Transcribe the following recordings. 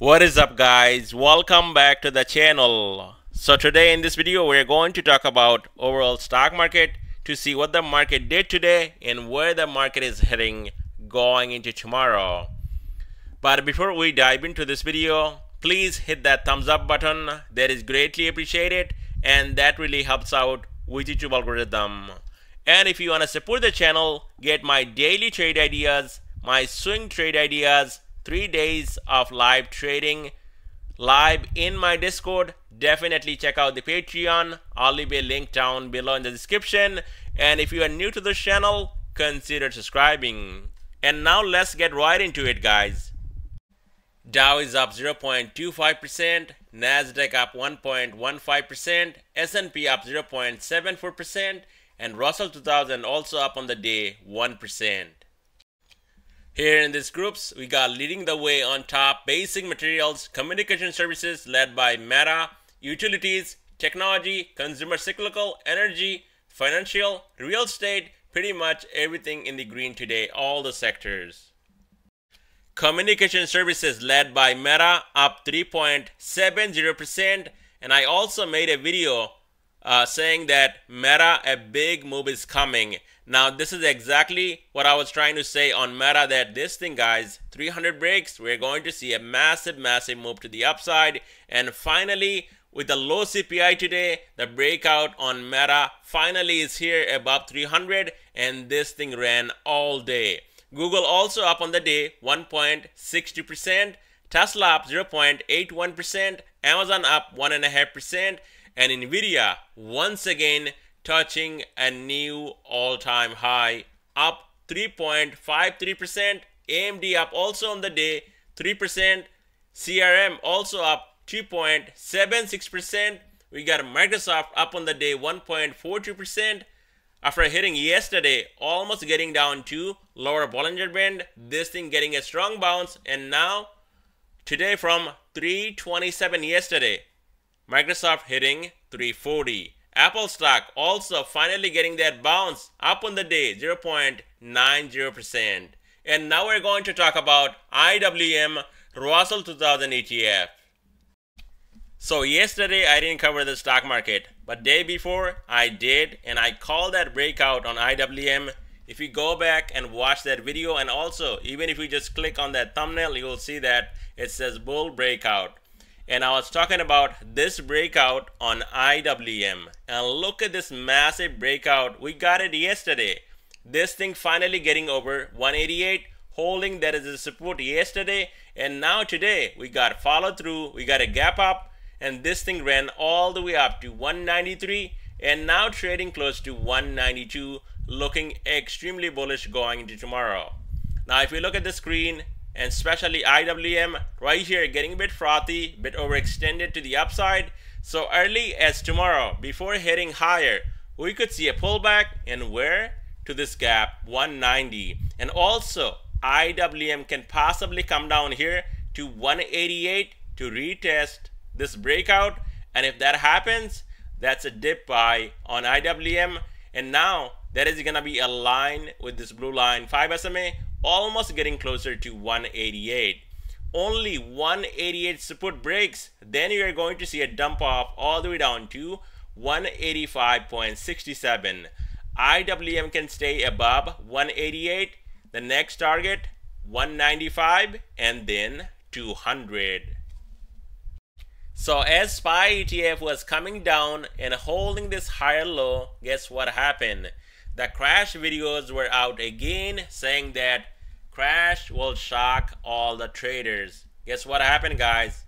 What is up, guys? Welcome back to the channel. So today in this video we're going to talk about overall stock market to see what the market did today and where the market is heading going into tomorrow. But before we dive into this video, please hit that thumbs up button. That is greatly appreciated and that really helps out with YouTube algorithm. And if you want to support the channel, get my daily trade ideas, my swing trade ideas, 3 days of live trading live in my Discord, definitely check out the Patreon. I'll leave a link down below in the description. And if you are new to this channel, consider subscribing. And now let's get right into it, guys. Dow is up 0.25%, Nasdaq up 1.15%, S&P up 0.74%, and Russell 2000 also up on the day 1%. Here in these groups, we got leading the way on top: basic materials, communication services led by Meta, utilities, technology, consumer cyclical, energy, financial, real estate, pretty much everything in the green today, all the sectors. Communication services led by Meta up 3.70%, and I also made a video saying that Meta, a big move is coming. Now this is exactly what I was trying to say on Meta, that this thing, guys, 300 breaks, we're going to see a massive move to the upside. And finally, with the low CPI today, the breakout on Meta finally is here above 300, and this thing ran all day. Google also up on the day 1.60%, Tesla up 0.81%, Amazon up 1.5%, and Nvidia once again touching a new all-time high, up 3.53%. AMD up also on the day 3%. CRM also up 2.76%. We got Microsoft up on the day 1.42%. After hitting yesterday, almost getting down to lower Bollinger Band, this thing getting a strong bounce, and now today from 327 yesterday, Microsoft hitting 340. Apple stock also finally getting that bounce, up on the day 0.90%. And now we're going to talk about IWM Russell 2000 ETF. So yesterday I didn't cover the stock market, but day before I did, and I called that breakout on IWM. If you go back and watch that video, and also even if you just click on that thumbnail, you will see that it says bull breakout. And I was talking about this breakout on IWM. And look at this massive breakout. We got it yesterday. This thing finally getting over 188, holding that as a support yesterday. And now today we got follow through. We got a gap up, and this thing ran all the way up to 193, and now trading close to 192, looking extremely bullish going into tomorrow. Now if you look at the screen, and especially IWM right here getting a bit frothy, bit overextended to the upside. So early as tomorrow, before heading higher, we could see a pullback, and where? To this gap 190. And also IWM can possibly come down here to 188 to retest this breakout, and if that happens, that's a dip buy on IWM. And now that is gonna be aligned with this blue line 5 SMA, almost getting closer to 188. Only 188 support breaks, then you are going to see a dump off all the way down to 185.67. IWM can stay above 188. The next target 195, and then 200. So as SPY ETF was coming down and holding this higher low, guess what happened? The crash videos were out again, saying that crash will shock all the traders. Guess what happened, guys?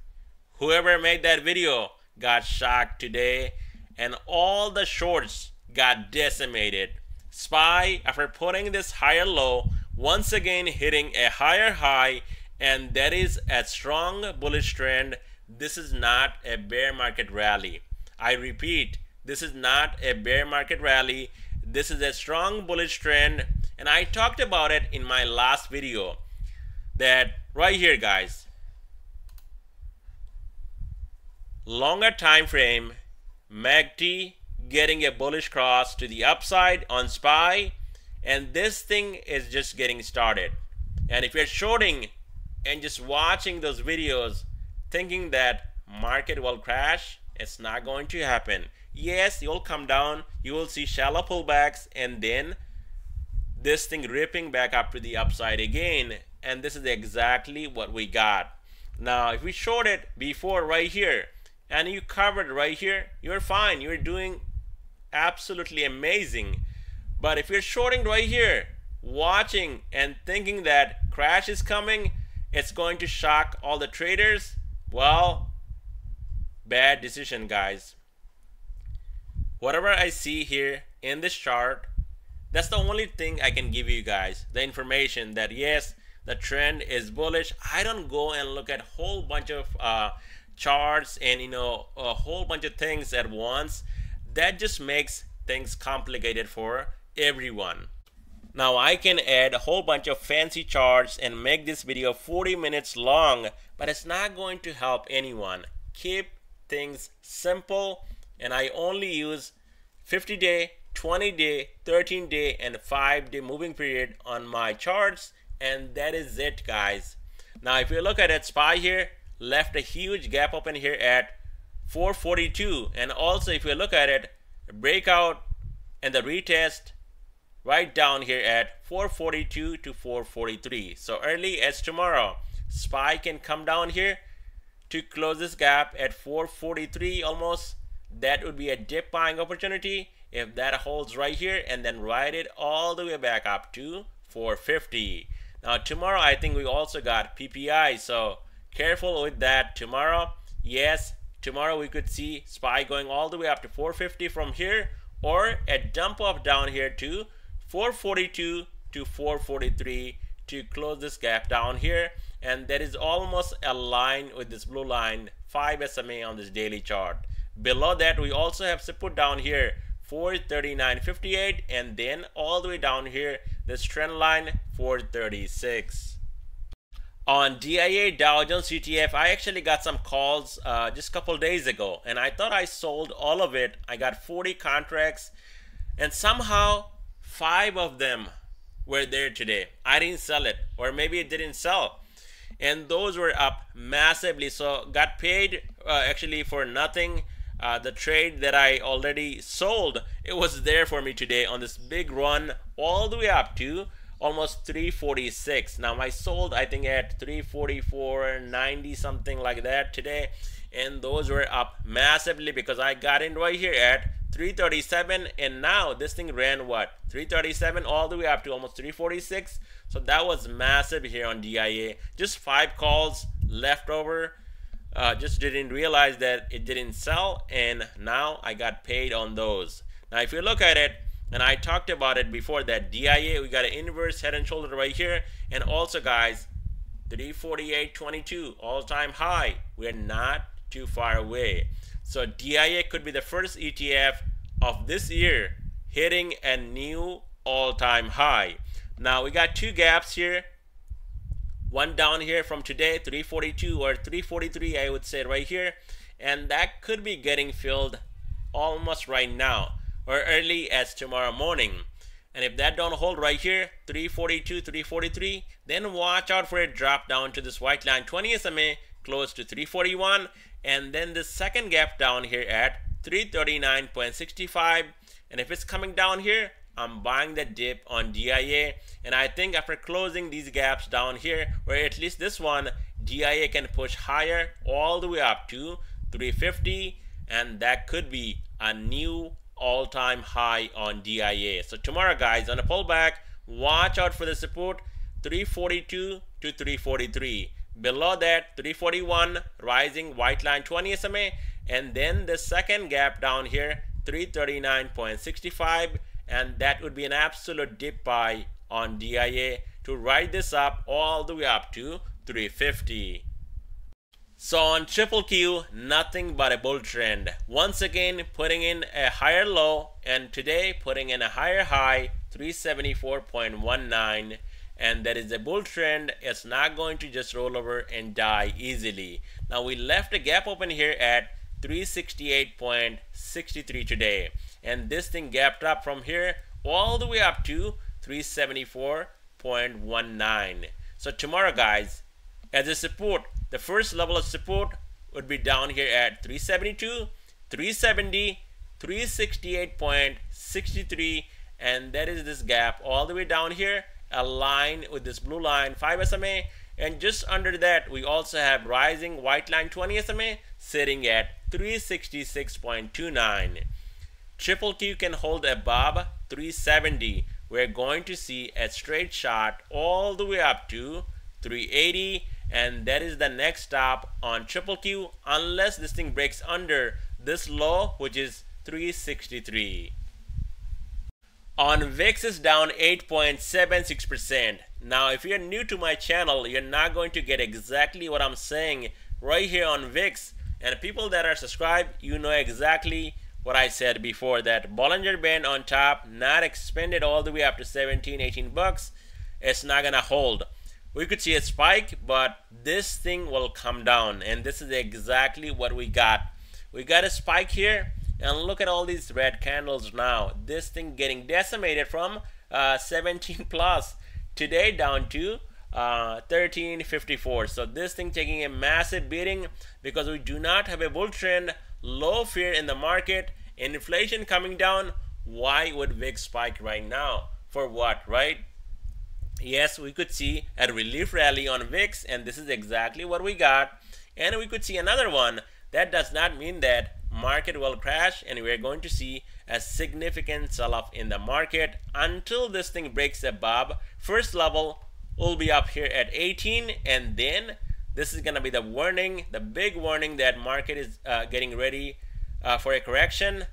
Whoever made that video got shocked today, and all the shorts got decimated. SPY, after putting this higher low, once again hitting a higher high, and that is a strong bullish trend. This is not a bear market rally. I repeat, this is not a bear market rally. This is a strong bullish trend, and I talked about it in my last video, that right here, guys, longer time frame, MACD getting a bullish cross to the upside on SPY, and this thing is just getting started. And if you're shorting and just watching those videos, thinking that market will crash. It's not going to happen. Yes, you'll come down, you will see shallow pullbacks, and then this thing ripping back up to the upside again, and this is exactly what we got. Now if we short it before right here and you covered right here, you're fine, you're doing absolutely amazing. But if you're shorting right here, watching and thinking that crash is coming, it's going to shock all the traders, well, bad decision, guys. Whatever I see here in this chart, that's the only thing I can give you guys, the information that yes, the trend is bullish. I don't go and look at a whole bunch of charts and a whole bunch of things at once. That just makes things complicated for everyone. Now I can add a whole bunch of fancy charts and make this video 40 minutes long, but it's not going to help anyone. Keep things simple, and I only use 50-day, 20-day, 13-day, and 5-day moving period on my charts, and that is it, guys. Now if you look at it, SPY here left a huge gap open here at 442, and also if you look at it, breakout and the retest right down here at 442 to 443. So early as tomorrow, SPY can come down here to close this gap at 443 almost. That would be a dip buying opportunity if that holds right here, and then ride it all the way back up to 450. Now tomorrow I think we also got PPI, so careful with that tomorrow. Yes, tomorrow we could see SPY going all the way up to 450 from here, or a dump off down here to 442 to 443 to close this gap down here, and that is almost aligned with this blue line 5 SMA on this daily chart. Below that we also have support down here 439.58, and then all the way down here this trend line 436. On DIA Dow Jones ETF, I actually got some calls just a couple days ago, and I thought I sold all of it. I got 40 contracts, and somehow 5 of them were there today. I didn't sell it, or maybe it didn't sell, and those were up massively, so got paid actually for nothing. The trade that I already sold, it was there for me today on this big run all the way up to almost 346. Now I sold I think at 344.90 something like that today, and those were up massively because I got in right here at 337, and now this thing ran what, 337 all the way up to almost 346. So that was massive here on DIA. Just 5 calls left over. Just didn't realize that it didn't sell, and now I got paid on those. Now if you look at it, and I talked about it before, that DIA, we got an inverse head and shoulder right here, and also guys 348.22 all-time high. We're not too far away. So DIA could be the first ETF of this year hitting a new all-time high. Now we got 2 gaps here. One down here from today, 342 or 343 I would say right here, and that could be getting filled almost right now or early as tomorrow morning. And if that don't hold right here, 342, 343, then watch out for a drop down to this white line 20 SMA close to 341, and then the second gap down here at 339.65. and if it's coming down here, I'm buying the dip on DIA, and I think after closing these gaps down here, or at least this one, DIA can push higher all the way up to 350, and that could be a new all-time high on DIA. So tomorrow guys, on a pullback, watch out for the support 342 to 343. Below that 341, rising white line 20 SMA, and then the second gap down here 339.65, and that would be an absolute dip buy on DIA to ride this up all the way up to 350. So on Triple Q, nothing but a bull trend. Once again putting in a higher low, and today putting in a higher high 374.19, and that is a bull trend. It's not going to just roll over and die easily. Now we left a gap open here at 368.63 today, and this thing gapped up from here all the way up to 374.19. So tomorrow guys, as a support, the first level of support would be down here at 372, 370, 368.63, and that is this gap all the way down here, aligned with this blue line 5 SMA, and just under that we also have rising white line 20 SMA sitting at 366.29. Triple Q can hold above 370. We're going to see a straight shot all the way up to 380, and that is the next stop on Triple Q unless this thing breaks under this low, which is 363. On VIX is down 8.76%. Now if you're new to my channel, you're not going to get exactly what I'm saying right here on VIX, and people that are subscribed, you know exactly what I said before, that Bollinger Band on top, not expanded all the way up to 17, 18 bucks. It's not gonna hold. We could see a spike, but this thing will come down, and this is exactly what we got. We got a spike here, and look at all these red candles now. This thing getting decimated from 17 plus today down to 1354. So this thing taking a massive beating because we do not have a bull trend, low fear in the market, inflation coming down. Why would VIX spike right now? For what, right? Yes, we could see a relief rally on VIX, and this is exactly what we got. And we could see another one. That does not mean that market will crash and we're going to see a significant sell-off in the market until this thing breaks above first level. Will be up here at 18, and then this is going to be the warning, the big warning that market is getting ready for a correction.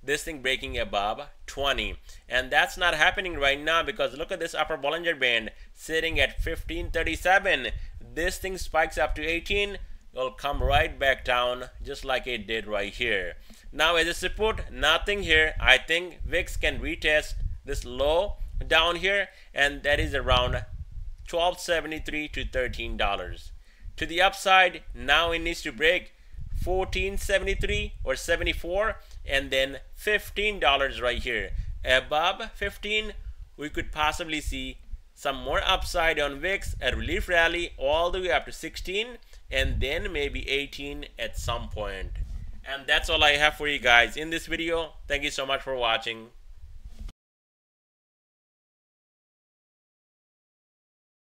This thing breaking above 20, and that's not happening right now because look at this upper Bollinger Band sitting at 1537. This thing spikes up to 18, it'll come right back down just like it did right here. Now as a support, nothing here. I think VIX can retest this low down here, and that is around $12.73 to $13. To the upside, now it needs to break $14.73 or 74, and then $15 right here. Above 15, we could possibly see some more upside on VIX, a relief rally all the way up to 16, and then maybe 18 at some point. And that's all I have for you guys in this video. Thank you so much for watching.